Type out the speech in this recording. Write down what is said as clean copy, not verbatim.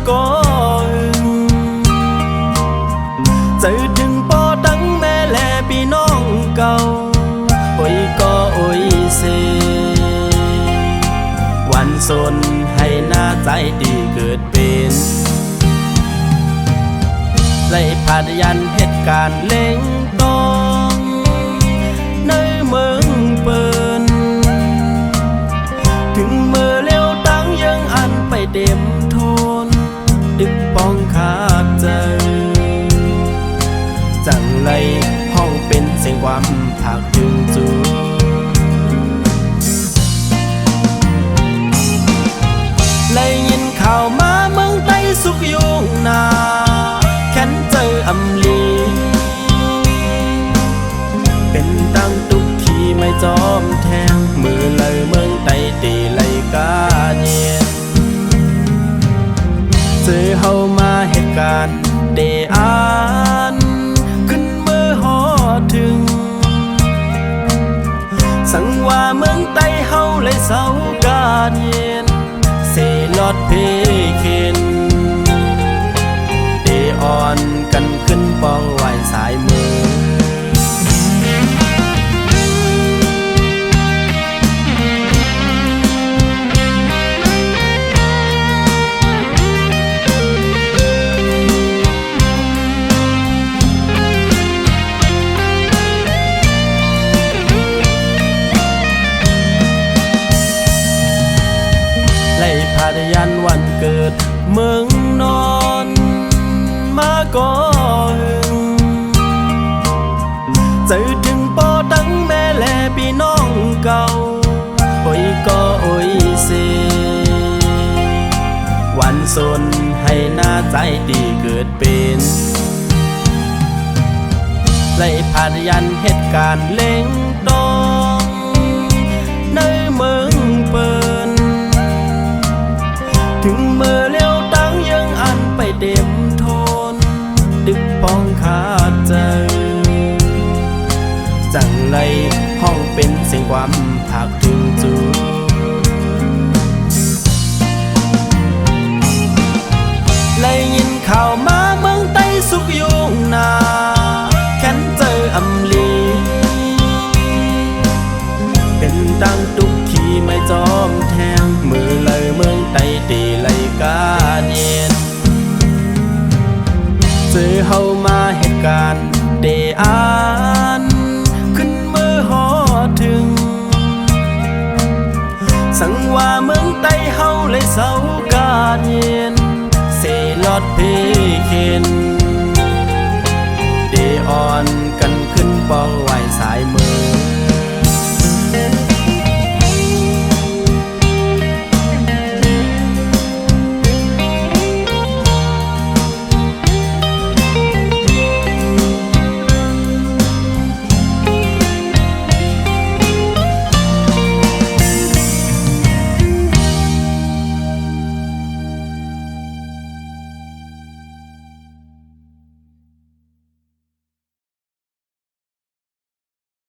ก็เจอถึงปอตั้งแม่แลพี่น้องเก่าโอ้ยก็โอ้ยเซวันสนให้หน้าใจดีเกิดเป็นไล่พาดยันเหตุการณ์เล่งต้องในเมืองเปินถึงเมื่อเลี้ยวตั้งยังอันไปเต็มทนดึกป้องขาดใจจังไรห้องเป็นเสียงความผักถึงจูเลยยินข่าวมาเมืองใต้สุกยุงนาแค้นเจออำลีเป็นตั้งตุกที่ไม่จอมแทงมือเลยเมืองใต้ตีเลยกาเนียเจอเฮามาเหตุการณ์เดอานขึ้นเมื่อหอถึงสังว่าเมืองใต้เฮาเลยเศร้ากาเนียนเสลอดเพเคนเดอ่อนกันขึ้นปองไหวสายมือพาดยันวันเกิดเมืองนอนมาก่อนเจอถึงปอตั้งแม่แลพี่น้องเก่าโอ้ยก็โอ้ยเซวันสนให้หน้าใจดีเกิดเป็นไล่พาดยันเหตุการณ์เล่งต้องในเมืองเปินถึงเมื่อเลี้ยวตั้งยังอันไปเต็มทนดึกป้องขาดใจจังไรห้องเป็นเสียงความผักถึงจูเลยยินข่าวมาเมืองใต้สุกยุงนาแค้นเจออำลีเป็นตั้งตุกที่ไม่จอมแทงมือเลยเมืองใต้ตีเลยกาเนียนเจอเฮามาเหตุการณ์เดอานขึ้นเมื่อหอถึงสังว่าเมืองใต้เฮาเลยเศร้ากาเนียนเสลอดเพเคนเดอ่อนกันขึ้นปองไหวสายมือ